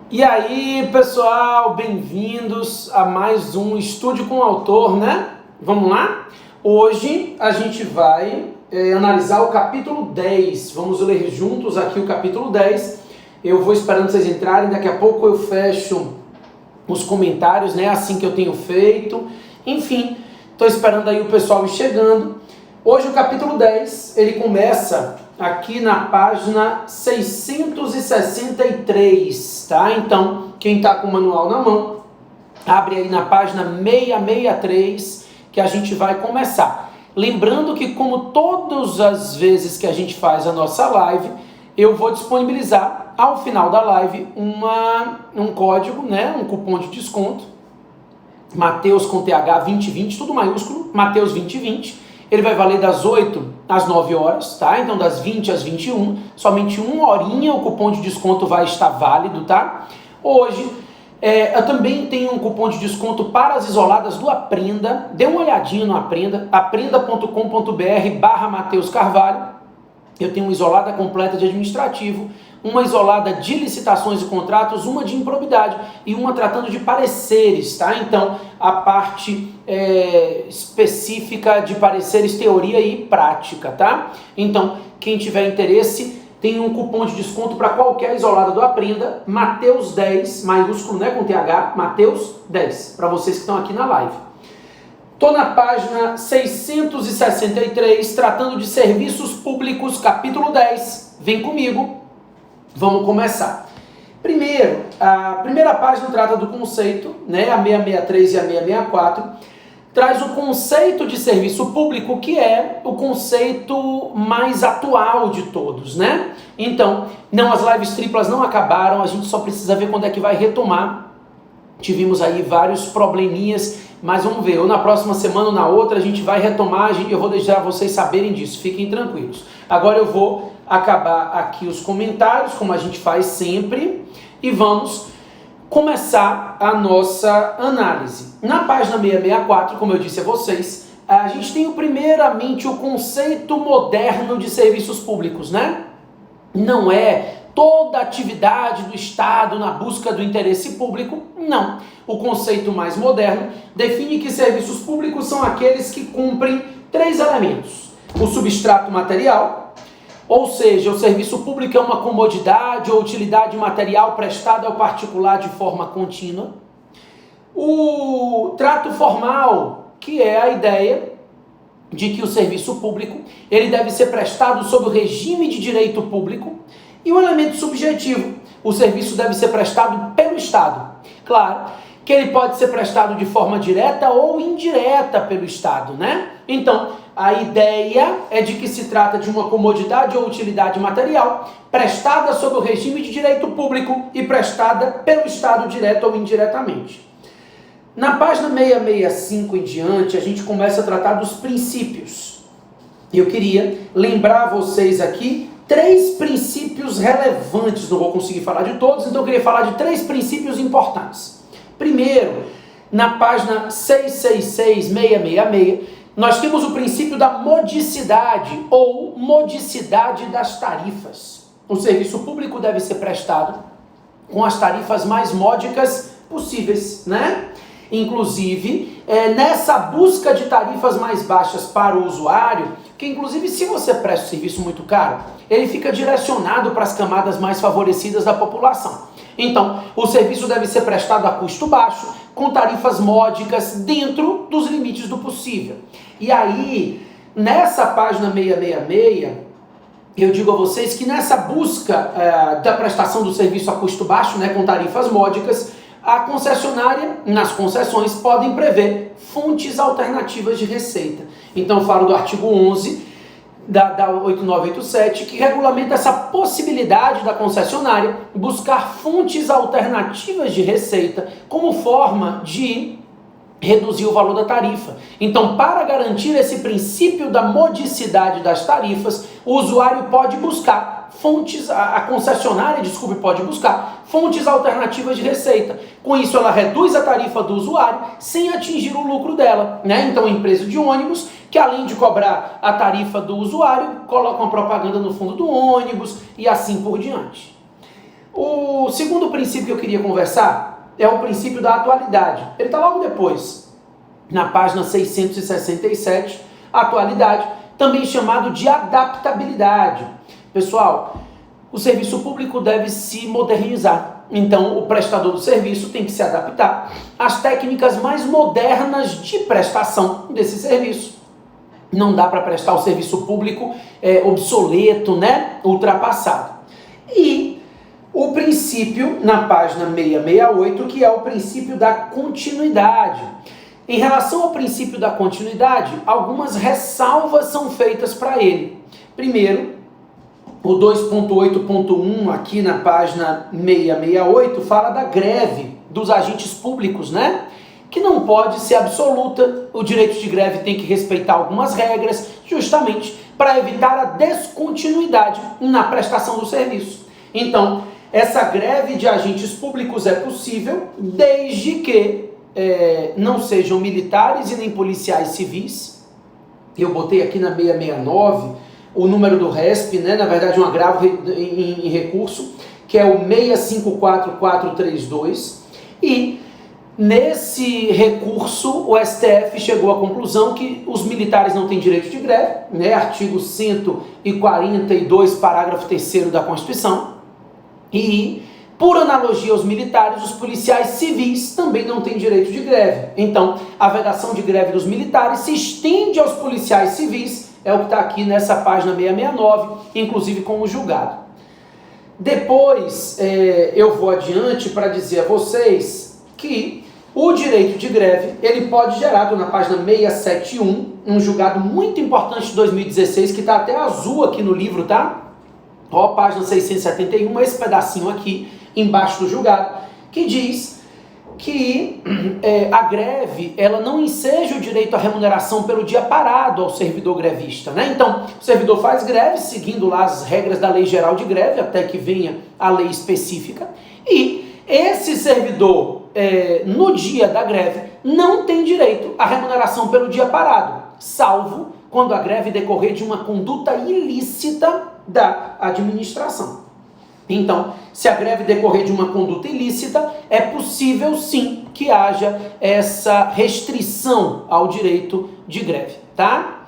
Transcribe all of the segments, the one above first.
E aí, pessoal, bem-vindos a mais um Estúdio com o Autor, né? Vamos lá? Hoje a gente vai analisar o capítulo 10. Vamos ler juntos aqui o capítulo 10. Eu vou esperando vocês entrarem, daqui a pouco eu fecho os comentários, né? Assim que eu tenho feito. Enfim, estou esperando aí o pessoal ir chegando. Hoje o capítulo 10, ele começa aqui na página 663, tá? Então, quem está com o manual na mão, abre aí na página 663, que a gente vai começar. Lembrando que, como todas as vezes que a gente faz a nossa live, eu vou disponibilizar ao final da live um código, né? Um cupom de desconto, Mateus com TH 2020, tudo maiúsculo, Mateus 2020. Ele vai valer das 8 às 9 horas, tá? Então das 20 às 21, somente uma horinha o cupom de desconto vai estar válido, tá? Hoje eu também tenho um cupom de desconto para as isoladas do Aprenda. Dê uma olhadinha no Aprenda, aprenda.com.br/Mateus Carvalho. Eu tenho uma isolada completa de administrativo, uma isolada de licitações e contratos, uma de improbidade e uma tratando de pareceres, tá? Então, a parte específica de pareceres, teoria e prática, tá? Então, quem tiver interesse, tem um cupom de desconto para qualquer isolada do Aprenda, Mateus 10, maiúsculo, né, com TH, Mateus 10, para vocês que estão aqui na live. Estou na página 663, tratando de serviços públicos, capítulo 10. Vem comigo, vamos começar. Primeiro, a primeira página trata do conceito, né? A 663 e a 664, traz o conceito de serviço público, que é o conceito mais atual de todos, né? Então, não, as lives triplas não acabaram, a gente só precisa ver quando é que vai retomar. Tivemos aí vários probleminhas, mas vamos ver, ou na próxima semana ou na outra a gente vai retomar, eu vou deixar vocês saberem disso, fiquem tranquilos. Agora eu vou acabar aqui os comentários, como a gente faz sempre, e vamos começar a nossa análise. Na página 664, como eu disse a vocês, a gente tem primeiramente o conceito moderno de serviços públicos, né? Não é toda atividade do Estado na busca do interesse público, não. O conceito mais moderno define que serviços públicos são aqueles que cumprem 3 elementos. O substrato material, ou seja, o serviço público é uma comodidade ou utilidade material prestada ao particular de forma contínua. O trato formal, que é a ideia de que o serviço público ele deve ser prestado sob o regime de direito público. E o elemento subjetivo, o serviço deve ser prestado pelo Estado. Claro que ele pode ser prestado de forma direta ou indireta pelo Estado, né? Então, a ideia é de que se trata de uma comodidade ou utilidade material prestada sob o regime de direito público e prestada pelo Estado direto ou indiretamente. Na página 665 em diante, a gente começa a tratar dos princípios. Eu queria lembrar vocês aqui 3 princípios relevantes, não vou conseguir falar de todos, então eu queria falar de 3 princípios importantes. Primeiro, na página 666, 666, nós temos o princípio da modicidade ou modicidade das tarifas. O serviço público deve ser prestado com as tarifas mais módicas possíveis, né? Inclusive, nessa busca de tarifas mais baixas para o usuário, que inclusive se você presta um serviço muito caro, ele fica direcionado para as camadas mais favorecidas da população. Então, o serviço deve ser prestado a custo baixo, com tarifas módicas dentro dos limites do possível. E aí, nessa página 666, eu digo a vocês que nessa busca da prestação do serviço a custo baixo, né, com tarifas módicas, a concessionária, nas concessões, podem prever fontes alternativas de receita. Então, eu falo do artigo 11 da 8987, que regulamenta essa possibilidade da concessionária buscar fontes alternativas de receita como forma de reduzir o valor da tarifa. Então, para garantir esse princípio da modicidade das tarifas, o usuário pode buscar fontes, a concessionária, pode buscar fontes alternativas de receita. Com isso, ela reduz a tarifa do usuário sem atingir o lucro dela, né? Então, a empresa de ônibus, que além de cobrar a tarifa do usuário, coloca uma propaganda no fundo do ônibus e assim por diante. O segundo princípio que eu queria conversar é o princípio da atualidade. Ele está logo depois, na página 667, atualidade, também chamado de adaptabilidade. Pessoal, o serviço público deve se modernizar. Então, o prestador do serviço tem que se adaptar às técnicas mais modernas de prestação desse serviço. Não dá para prestar o serviço público obsoleto, né? Ultrapassado. E o princípio, na página 668, que é o princípio da continuidade. Em relação ao princípio da continuidade, algumas ressalvas são feitas para ele. Primeiro, o 2.8.1 aqui na página 668 fala da greve dos agentes públicos, né? Que não pode ser absoluta, o direito de greve tem que respeitar algumas regras, justamente para evitar a descontinuidade na prestação do serviço. Então, essa greve de agentes públicos é possível desde que não sejam militares e nem policiais civis. Eu botei aqui na 669 o número do RESP, né? Na verdade um agravo em recurso, que é o 654432, e nesse recurso o STF chegou à conclusão que os militares não têm direito de greve, né? Artigo 142, parágrafo 3º da Constituição, e por analogia aos militares, os policiais civis também não têm direito de greve. Então, a vedação de greve dos militares se estende aos policiais civis, é o que está aqui nessa página 669, inclusive com o julgado. Depois, eu vou adiante para dizer a vocês que o direito de greve, ele pode gerar, estou na página 671, um julgado muito importante de 2016, que está até azul aqui no livro, tá? Ó, página 671, esse pedacinho aqui, embaixo do julgado, que diz que a greve, ela não enseja o direito à remuneração pelo dia parado ao servidor grevista, né? Então, o servidor faz greve, seguindo lá as regras da Lei Geral de Greve, até que venha a lei específica, e esse servidor, no dia da greve, não tem direito à remuneração pelo dia parado, salvo quando a greve decorrer de uma conduta ilícita da administração. Então, se a greve decorrer de uma conduta ilícita, é possível sim que haja essa restrição ao direito de greve, tá?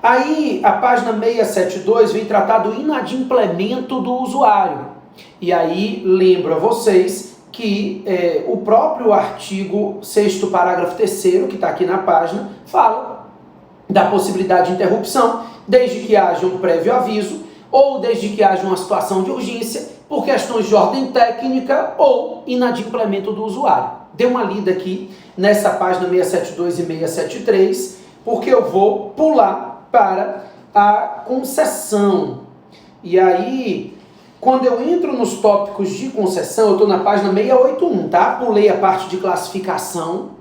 Aí, a página 672 vem tratar do inadimplemento do usuário. E aí, lembro a vocês que o próprio artigo 6º, parágrafo 3º, que está aqui na página, fala da possibilidade de interrupção, desde que haja um prévio aviso, ou desde que haja uma situação de urgência, por questões de ordem técnica ou inadimplemento do usuário. Dê uma lida aqui nessa página 672 e 673, porque eu vou pular para a concessão. E aí, quando eu entro nos tópicos de concessão, eu estou na página 681, tá? Pulei a parte de classificação.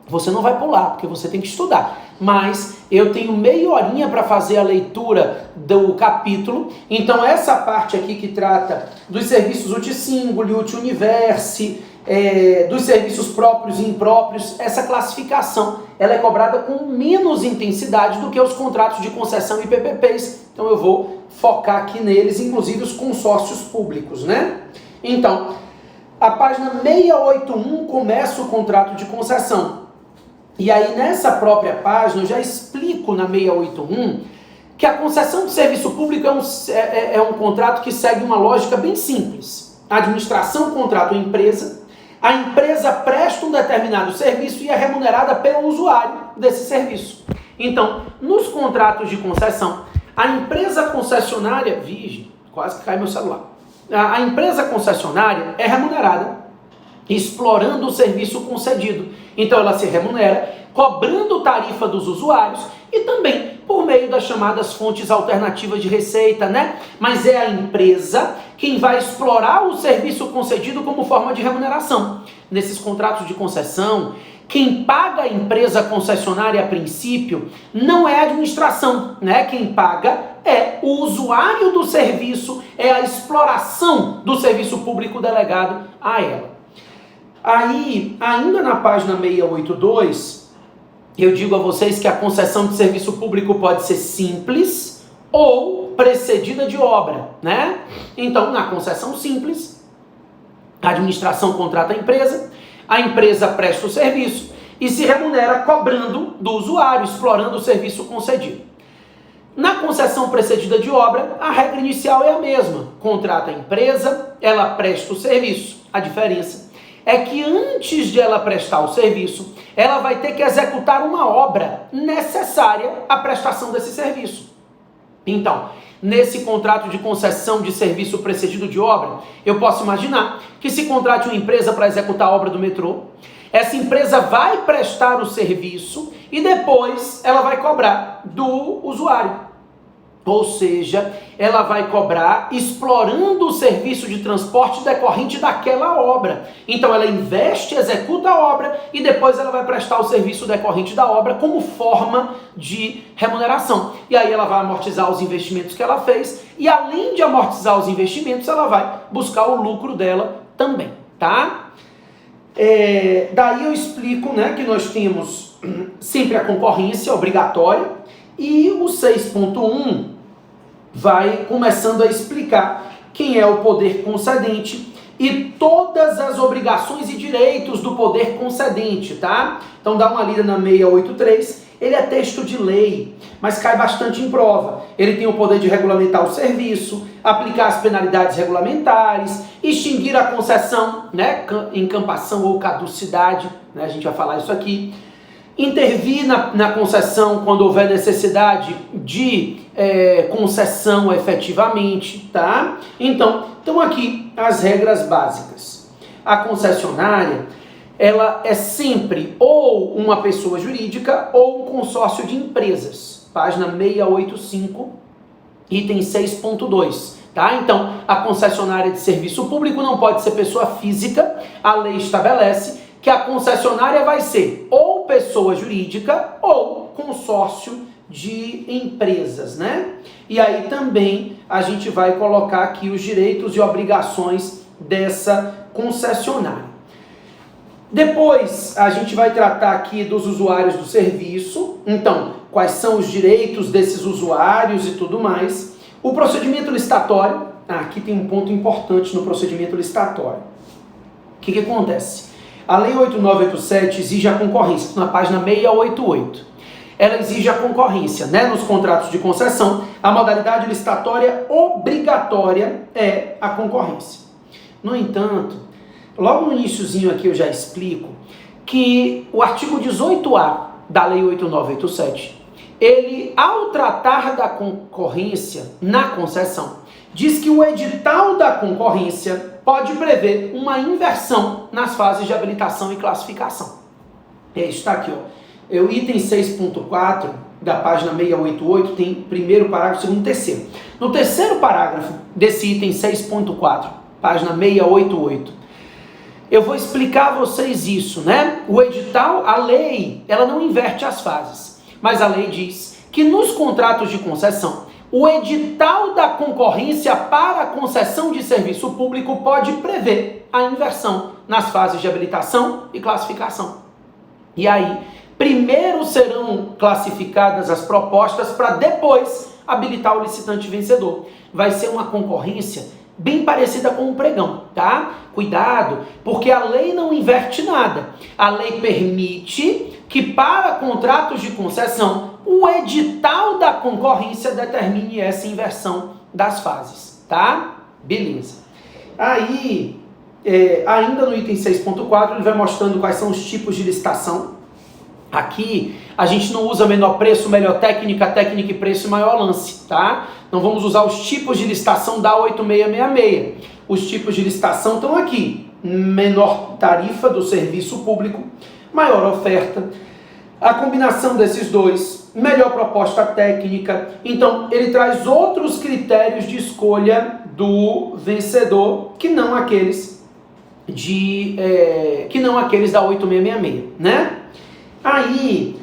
Você não vai pular, porque você tem que estudar. Mas eu tenho meia horinha para fazer a leitura do capítulo. Então essa parte aqui que trata dos serviços uti-singulo, uti-universe, dos serviços próprios e impróprios, essa classificação ela é cobrada com menos intensidade do que os contratos de concessão e PPPs. Então eu vou focar aqui neles, inclusive os consórcios públicos, né? Então, a página 681 começa o contrato de concessão. E aí, nessa própria página, eu já explico na 681 que a concessão de serviço público é um contrato que segue uma lógica bem simples. A administração contrata uma empresa, a empresa presta um determinado serviço e é remunerada pelo usuário desse serviço. Então, nos contratos de concessão, a empresa concessionária, quase que cai meu celular, a empresa concessionária é remunerada explorando o serviço concedido. Então ela se remunera cobrando tarifa dos usuários e também por meio das chamadas fontes alternativas de receita, né? Mas é a empresa quem vai explorar o serviço concedido como forma de remuneração. Nesses contratos de concessão, quem paga a empresa concessionária a princípio não é a administração, né? Quem paga é o usuário do serviço, é a exploração do serviço público delegado a ela. Aí, ainda na página 682, eu digo a vocês que a concessão de serviço público pode ser simples ou precedida de obra, né? Então, na concessão simples, a administração contrata a empresa presta o serviço e se remunera cobrando do usuário, explorando o serviço concedido. Na concessão precedida de obra, a regra inicial é a mesma. Contrata a empresa, ela presta o serviço. A diferença é que antes de ela prestar o serviço, ela vai ter que executar uma obra necessária à prestação desse serviço. Então, nesse contrato de concessão de serviço precedido de obra, eu posso imaginar que se contrate uma empresa para executar a obra do metrô, essa empresa vai prestar o serviço e depois ela vai cobrar do usuário. Ou seja, ela vai cobrar explorando o serviço de transporte decorrente daquela obra. Então ela investe, executa a obra e depois ela vai prestar o serviço decorrente da obra como forma de remuneração. E aí ela vai amortizar os investimentos que ela fez e além de amortizar os investimentos, ela vai buscar o lucro dela também, tá? Daí eu explico, né, que nós temos sempre a concorrência obrigatória e o 6.1 vai começando a explicar quem é o poder concedente e todas as obrigações e direitos do poder concedente, tá? Então dá uma lida na 683, ele é texto de lei, mas cai bastante em prova. Ele tem o poder de regulamentar o serviço, aplicar as penalidades regulamentares, extinguir a concessão, né, encampação ou caducidade, né, a gente vai falar isso aqui, intervir na concessão quando houver necessidade de concessão efetivamente, tá? Então, estão aqui as regras básicas. A concessionária, ela é sempre ou uma pessoa jurídica ou um consórcio de empresas. Página 685, item 6.2. Tá? Então, a concessionária de serviço público não pode ser pessoa física, a lei estabelece que a concessionária vai ser ou pessoa jurídica ou consórcio de empresas, né? E aí também a gente vai colocar aqui os direitos e obrigações dessa concessionária. Depois a gente vai tratar aqui dos usuários do serviço, então quais são os direitos desses usuários e tudo mais. O procedimento licitatório, aqui tem um ponto importante no procedimento licitatório. O que acontece? A Lei 8987 exige a concorrência, na página 688. Ela exige a concorrência, né, nos contratos de concessão. A modalidade licitatória obrigatória é a concorrência. No entanto, logo no iniciozinho aqui eu já explico que o artigo 18A da Lei 8987, ele, ao tratar da concorrência na concessão, diz que o edital da concorrência pode prever uma inversão nas fases de habilitação e classificação. Está aqui, ó. O item 6.4 da página 688 tem primeiro parágrafo, segundo e terceiro. No terceiro parágrafo desse item 6.4, página 688, eu vou explicar a vocês isso, né? O edital, a lei, ela não inverte as fases, mas a lei diz que nos contratos de concessão, o edital da concorrência para a concessão de serviço público pode prever a inversão nas fases de habilitação e classificação. E aí, primeiro serão classificadas as propostas para depois habilitar o licitante vencedor. Vai ser uma concorrência bem parecida com o pregão, tá? Cuidado, porque a lei não inverte nada. A lei permite que para contratos de concessão, o edital da concorrência determine essa inversão das fases, tá? Beleza. Aí, ainda no item 6.4, ele vai mostrando quais são os tipos de licitação. Aqui, a gente não usa menor preço, melhor técnica, técnica e preço e maior lance, tá? Não vamos usar os tipos de licitação da 8666. Os tipos de licitação estão aqui. Menor tarifa do serviço público, maior oferta, a combinação desses dois, melhor proposta técnica. Então, ele traz outros critérios de escolha do vencedor que não aqueles da 8666, né? Aí,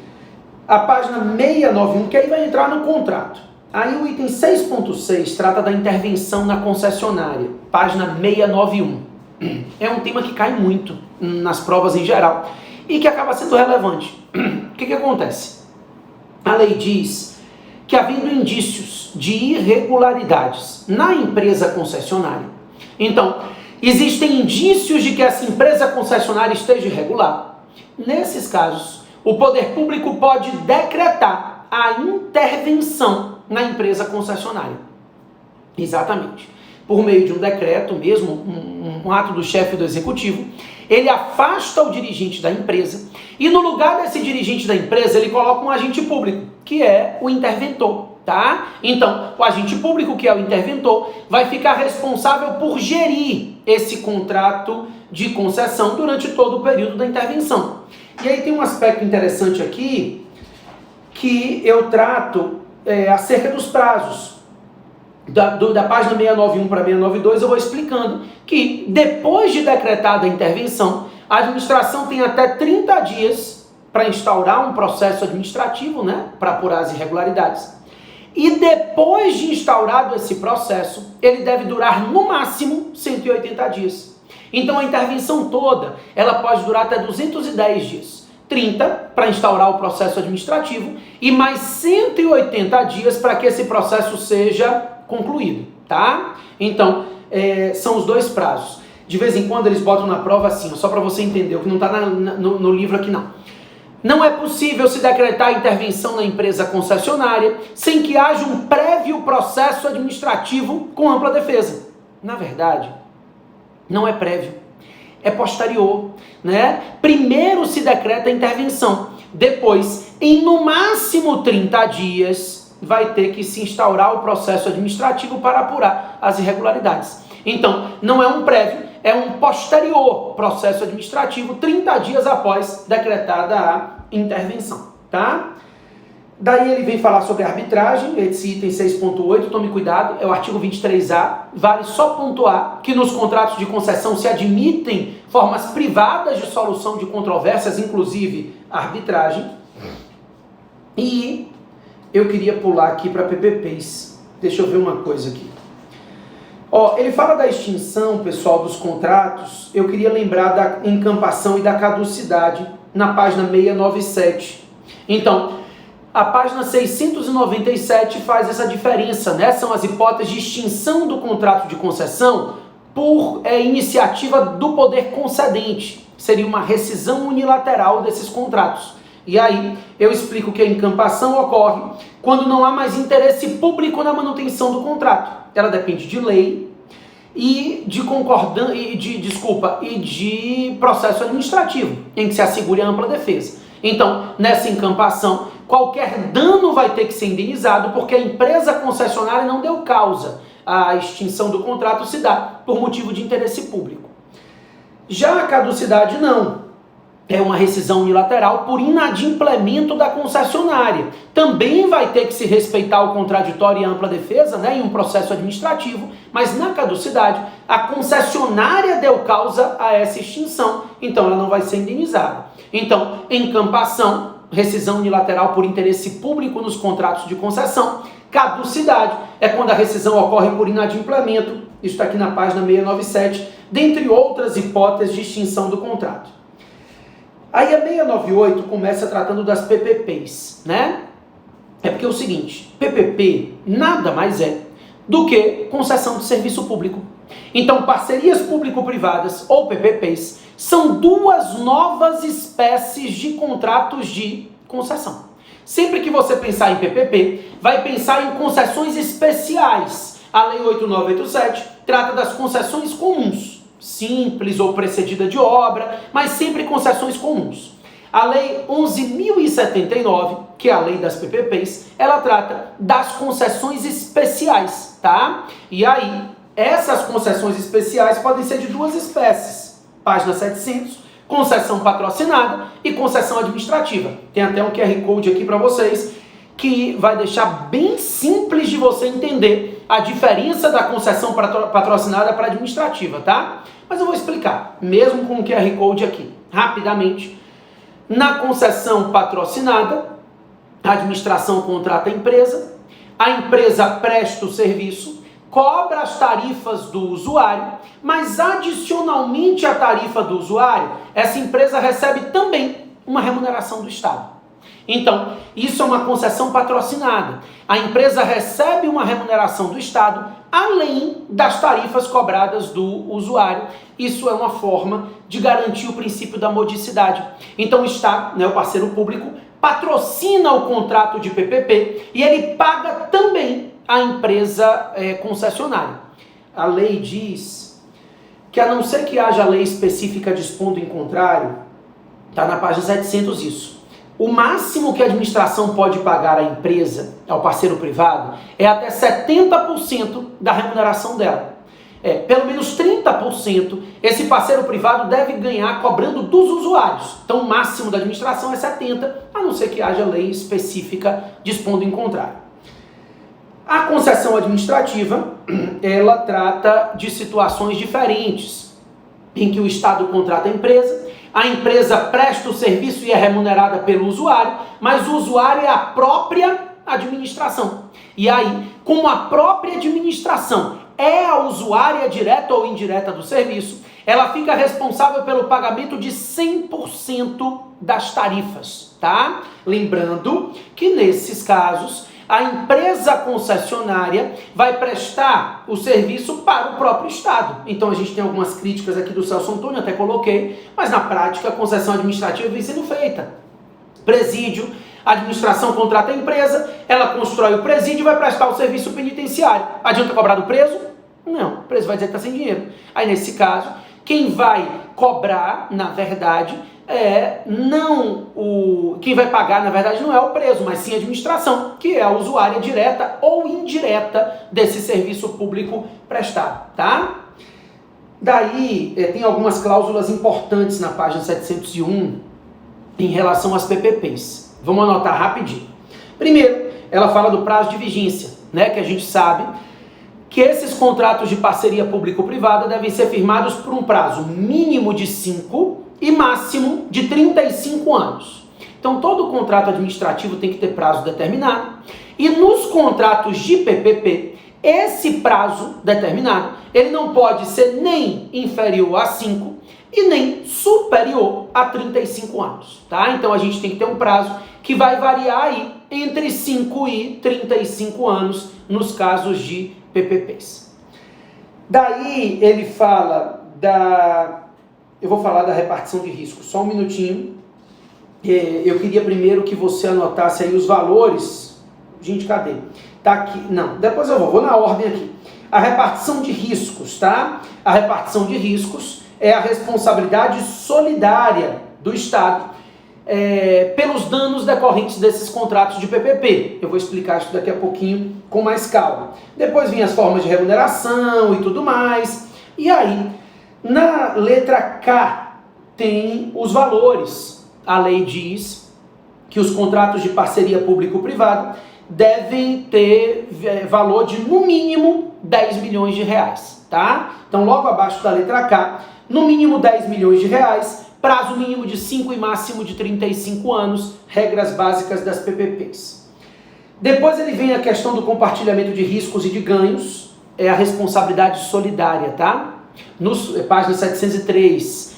a página 691, que aí vai entrar no contrato. Aí o item 6.6 trata da intervenção na concessionária, página 691. É um tema que cai muito nas provas em geral e que acaba sendo relevante. O que acontece? A lei diz que havendo indícios de irregularidades na empresa concessionária, então, existem indícios de que essa empresa concessionária esteja irregular. Nesses casos, o poder público pode decretar a intervenção na empresa concessionária. Exatamente. Por meio de um decreto mesmo, um ato do chefe do executivo, ele afasta o dirigente da empresa e no lugar desse dirigente da empresa ele coloca um agente público, que é o interventor, tá? Então, o agente público, que é o interventor, vai ficar responsável por gerir esse contrato de concessão durante todo o período da intervenção. E aí tem um aspecto interessante aqui que eu trato acerca dos prazos. Da página 691 para 692 eu vou explicando que depois de decretada a intervenção, a administração tem até 30 dias para instaurar um processo administrativo, né, para apurar as irregularidades. E depois de instaurado esse processo, ele deve durar no máximo 180 dias. Então a intervenção toda, ela pode durar até 210 dias. 30 para instaurar o processo administrativo e mais 180 dias para que esse processo seja concluído, tá? Então, são os dois prazos. De vez em quando eles botam na prova assim, só para você entender, o que não está no livro aqui não. Não é possível se decretar a intervenção na empresa concessionária sem que haja um prévio processo administrativo com ampla defesa. Na verdade, não é prévio, é posterior, né? Primeiro se decreta a intervenção, depois, em no máximo 30 dias, vai ter que se instaurar o processo administrativo para apurar as irregularidades. Então, não é um prévio, é um posterior processo administrativo, 30 dias após decretada a intervenção, tá? Daí ele vem falar sobre arbitragem, esse item 6.8, tome cuidado, é o artigo 23A, vale só pontuar que nos contratos de concessão se admitem formas privadas de solução de controvérsias, inclusive arbitragem. E eu queria pular aqui para PPPs, deixa eu ver uma coisa aqui. Ele fala da extinção, pessoal, dos contratos, eu queria lembrar da encampação e da caducidade na página 697. Então, a página 697 faz essa diferença, né? São as hipóteses de extinção do contrato de concessão por iniciativa do poder concedente. Seria uma rescisão unilateral desses contratos. E aí eu explico que a encampação ocorre quando não há mais interesse público na manutenção do contrato. Ela depende de lei e de processo administrativo, em que se assegure a ampla defesa. Então, nessa encampação, qualquer dano vai ter que ser indenizado porque a empresa concessionária não deu causa. A extinção do contrato se dá por motivo de interesse público. Já a caducidade não. É uma rescisão unilateral por inadimplemento da concessionária. Também vai ter que se respeitar o contraditório e a ampla defesa, né, em um processo administrativo, mas na caducidade, a concessionária deu causa a essa extinção, então ela não vai ser indenizada. Então, encampação, rescisão unilateral por interesse público nos contratos de concessão. Caducidade é quando a rescisão ocorre por inadimplemento, isso está aqui na página 697, dentre outras hipóteses de extinção do contrato. Aí a 698 começa tratando das PPPs, né? É porque é o seguinte, PPP nada mais é do que concessão de serviço público. Então, parcerias público-privadas, ou PPPs, são duas novas espécies de contratos de concessão. Sempre que você pensar em PPP, vai pensar em concessões especiais. A Lei 8987 trata das concessões comuns, simples ou precedida de obra, mas sempre concessões comuns. A Lei 11.079, que é a lei das PPPs, ela trata das concessões especiais, tá? E aí, essas concessões especiais podem ser de duas espécies. Página 700, concessão patrocinada e concessão administrativa. Tem até um QR Code aqui para vocês, que vai deixar bem simples de você entender a diferença da concessão patrocinada para administrativa, tá? Mas eu vou explicar, mesmo com o QR Code aqui, rapidamente. Na concessão patrocinada, a administração contrata a empresa presta o serviço, cobra as tarifas do usuário, mas adicionalmente à tarifa do usuário, essa empresa recebe também uma remuneração do Estado. Então, isso é uma concessão patrocinada. A empresa recebe uma remuneração do Estado, além das tarifas cobradas do usuário. Isso é uma forma de garantir o princípio da modicidade. Então, o Estado, né, o parceiro público, patrocina o contrato de PPP e ele paga também a empresa concessionária. A lei diz que, a não ser que haja lei específica dispondo em contrário, está na página 700 isso. O máximo que a administração pode pagar à empresa, ao parceiro privado, é até 70% da remuneração dela. Pelo menos 30% esse parceiro privado deve ganhar cobrando dos usuários. Então o máximo da administração é 70%, a não ser que haja lei específica dispondo em contrário. A concessão administrativa, ela trata de situações diferentes, em que o Estado contrata a empresa presta o serviço e é remunerada pelo usuário, mas o usuário é a própria administração. E aí, como a própria administração é a usuária direta ou indireta do serviço, ela fica responsável pelo pagamento de 100% das tarifas, tá? Lembrando que nesses casos, a empresa concessionária vai prestar o serviço para o próprio Estado. Então a gente tem algumas críticas aqui do Celso Antônio, até coloquei, mas na prática a concessão administrativa vem sendo feita. Presídio, a administração contrata a empresa, ela constrói o presídio e vai prestar o serviço penitenciário. Adianta cobrar do preso? Não, o preso vai dizer que está sem dinheiro. Aí nesse caso, quem vai cobrar, na verdade, quem vai pagar, na verdade, não é o preso, mas sim a administração, que é a usuária direta ou indireta desse serviço público prestado, tá? Daí, tem algumas cláusulas importantes na página 701 em relação às PPPs. Vamos anotar rapidinho. Primeiro, ela fala do prazo de vigência, né, que a gente sabe que esses contratos de parceria público-privada devem ser firmados por um prazo mínimo de 5 e máximo de 35 anos. Então, todo contrato administrativo tem que ter prazo determinado. E nos contratos de PPP, esse prazo determinado, ele não pode ser nem inferior a 5 e nem superior a 35 anos. Tá? Então, a gente tem que ter um prazo que vai variar aí entre 5 e 35 anos nos casos de PPPs. Daí, ele fala Eu vou falar da repartição de risco, só um minutinho. Eu queria primeiro que você anotasse aí os valores. Gente, cadê? Tá aqui. Não, depois eu vou na ordem aqui. A repartição de riscos, tá? A repartição de riscos é a responsabilidade solidária do Estado pelos danos decorrentes desses contratos de PPP. Eu vou explicar isso daqui a pouquinho com mais calma. Depois vem as formas de remuneração e tudo mais. E aí, na letra K tem os valores. A lei diz que os contratos de parceria público-privado devem ter valor de no mínimo 10 milhões de reais, tá? Então logo abaixo da letra K, no mínimo 10 milhões de reais, prazo mínimo de 5 e máximo de 35 anos, regras básicas das PPPs. Depois ele vem a questão do compartilhamento de riscos e de ganhos, é a responsabilidade solidária, tá? Página 703,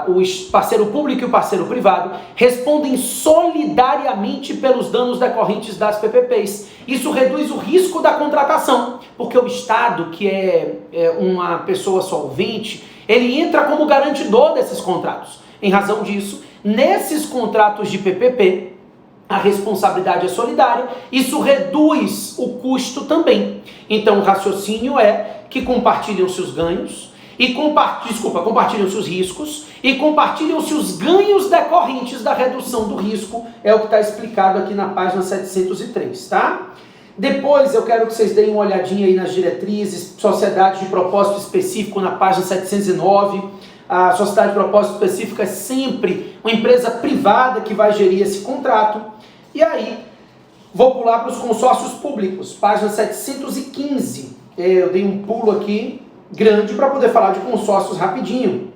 o parceiro público e o parceiro privado respondem solidariamente pelos danos decorrentes das PPPs. Isso reduz o risco da contratação, porque o Estado, que é uma pessoa solvente, ele entra como garantidor desses contratos. Em razão disso, nesses contratos de PPP, a responsabilidade é solidária, isso reduz o custo também. Então, o raciocínio é que compartilham-se os ganhos, compartilham-se os riscos e compartilham-se os ganhos decorrentes da redução do risco, é o que está explicado aqui na página 703, tá? Depois eu quero que vocês deem uma olhadinha aí nas diretrizes, sociedade de propósito específico na página 709, a sociedade de propósito específico é sempre uma empresa privada que vai gerir esse contrato, e aí vou pular para os consórcios públicos, página 715, eu dei um pulo aqui, grande para poder falar de consórcios rapidinho.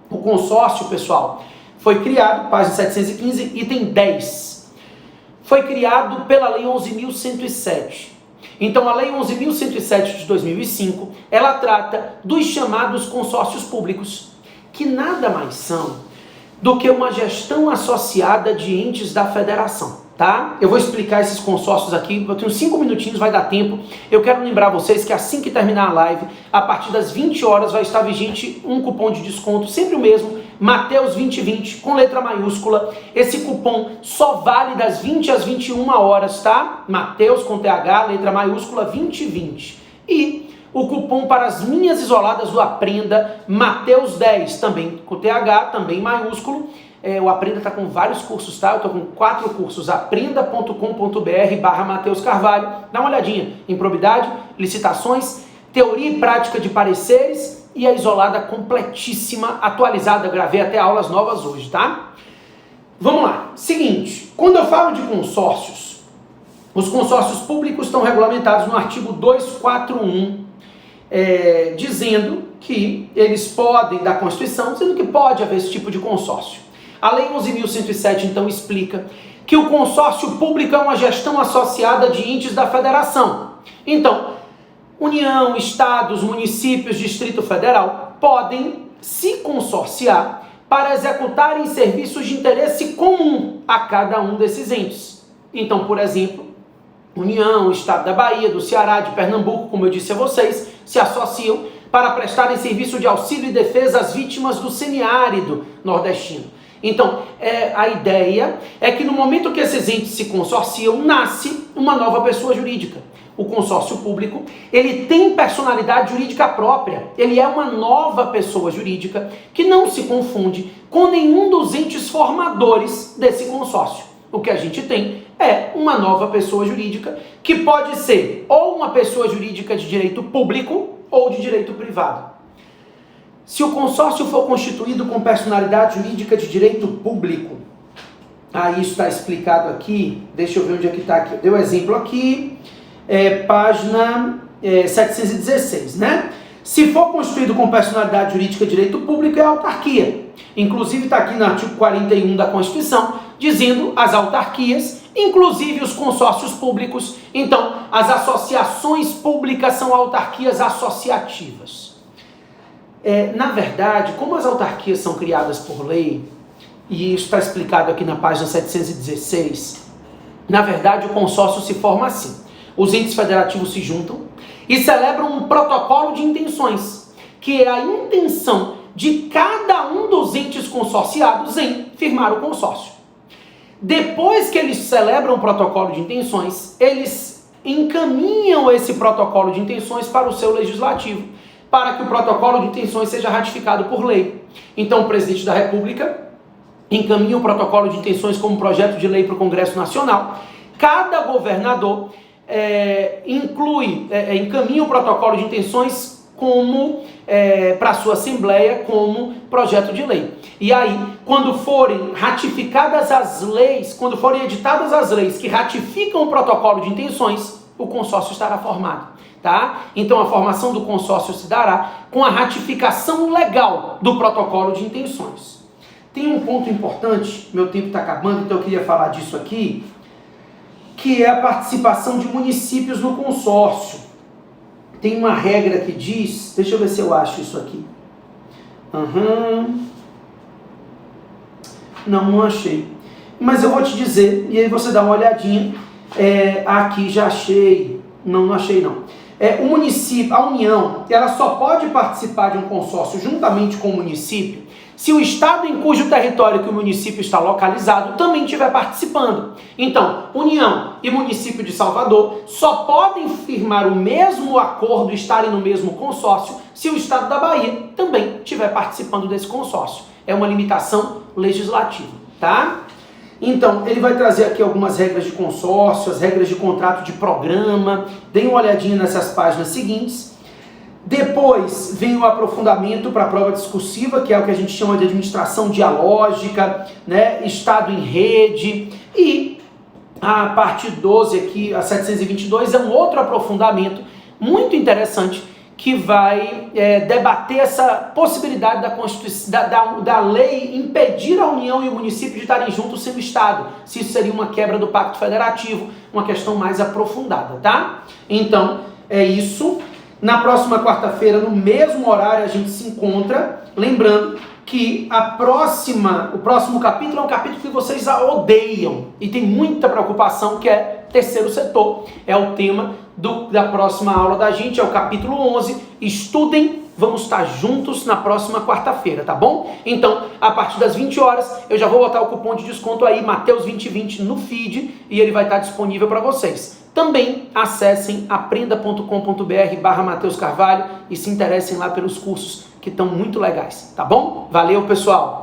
O consórcio, pessoal, foi criado, página 715, item 10. Foi criado pela Lei 11.107. Então, a Lei 11.107 de 2005, ela trata dos chamados consórcios públicos, que nada mais são do que uma gestão associada de entes da federação, tá? Eu vou explicar esses consórcios aqui, eu tenho 5 minutinhos, vai dar tempo. Eu quero lembrar vocês que assim que terminar a live, a partir das 20 horas vai estar vigente um cupom de desconto, sempre o mesmo, Mateus 2020, com letra maiúscula. Esse cupom só vale das 20 às 21 horas, tá? Mateus com TH, letra maiúscula 2020. E o cupom para as minhas isoladas do Aprenda, Mateus 10, também com TH, também maiúsculo. O Aprenda está com vários cursos, tá? Eu estou com 4 cursos, aprenda.com.br/Mateus Carvalho. Dá uma olhadinha, improbidade, licitações, teoria e prática de pareceres e a isolada completíssima, atualizada. Eu gravei até aulas novas hoje, tá? Vamos lá. Seguinte, quando eu falo de consórcios, os consórcios públicos estão regulamentados no artigo 241, dizendo que eles podem, da Constituição, dizendo que pode haver esse tipo de consórcio. A Lei 11.107, então, explica que o consórcio público é uma gestão associada de entes da federação. Então, União, Estados, municípios, Distrito Federal podem se consorciar para executarem serviços de interesse comum a cada um desses entes. Então, por exemplo, União, Estado da Bahia, do Ceará, de Pernambuco, como eu disse a vocês, se associam para prestarem serviço de auxílio e defesa às vítimas do semiárido nordestino. Então, a ideia é que no momento que esses entes se consorciam, nasce uma nova pessoa jurídica. O consórcio público, ele tem personalidade jurídica própria. Ele é uma nova pessoa jurídica que não se confunde com nenhum dos entes formadores desse consórcio. O que a gente tem é uma nova pessoa jurídica que pode ser ou uma pessoa jurídica de direito público ou de direito privado. Se o consórcio for constituído com personalidade jurídica de direito público, isso está explicado aqui, deixa eu ver onde é que está aqui, eu dei um exemplo aqui, página 716, né? Se for constituído com personalidade jurídica de direito público, é a autarquia. Inclusive está aqui no artigo 41 da Constituição, dizendo as autarquias, inclusive os consórcios públicos. Então, as associações públicas são autarquias associativas. Na verdade, como as autarquias são criadas por lei, e isso está explicado aqui na página 716, na verdade o consórcio se forma assim. Os entes federativos se juntam e celebram um protocolo de intenções, que é a intenção de cada um dos entes consorciados em firmar o consórcio. Depois que eles celebram o protocolo de intenções, eles encaminham esse protocolo de intenções para o seu legislativo, para que o protocolo de intenções seja ratificado por lei. Então, o presidente da República encaminha o protocolo de intenções como projeto de lei para o Congresso Nacional. Cada governador encaminha o protocolo de intenções como para a sua Assembleia como projeto de lei. E aí, quando forem ratificadas as leis, quando forem editadas as leis que ratificam o protocolo de intenções, o consórcio estará formado, tá? Então a formação do consórcio se dará com a ratificação legal do protocolo de intenções. Tem um ponto importante, meu tempo está acabando, então eu queria falar disso aqui, que é a participação de municípios no consórcio. Tem uma regra que diz, deixa eu ver se eu acho isso aqui. Não achei. Mas eu vou te dizer, e aí você dá uma olhadinha. Aqui já achei. Não achei não. O município, a União, ela só pode participar de um consórcio juntamente com o município se o estado em cujo território que o município está localizado também estiver participando. Então, União e município de Salvador só podem firmar o mesmo acordo e estarem no mesmo consórcio se o estado da Bahia também estiver participando desse consórcio. É uma limitação legislativa, tá? Então, ele vai trazer aqui algumas regras de consórcio, as regras de contrato de programa. Deem uma olhadinha nessas páginas seguintes. Depois vem o aprofundamento para a prova discursiva, que é o que a gente chama de administração dialógica, né? Estado em rede. E a parte 12 aqui, a 722, é um outro aprofundamento muito interessante que vai debater essa possibilidade da lei impedir a União e o município de estarem juntos sem o Estado. Se isso seria uma quebra do Pacto Federativo, uma questão mais aprofundada, tá? Então, é isso. Na próxima quarta-feira, no mesmo horário, a gente se encontra. Lembrando que o próximo capítulo é um capítulo que vocês odeiam e tem muita preocupação, que é terceiro setor. É o tema da próxima aula da gente, é o capítulo 11. Estudem, vamos estar juntos na próxima quarta-feira, tá bom? Então, a partir das 20 horas, eu já vou botar o cupom de desconto aí, Mateus 2020, no feed, e ele vai estar disponível para vocês. Também acessem aprenda.com.br/Mateus Carvalho e se interessem lá pelos cursos que estão muito legais, tá bom? Valeu, pessoal!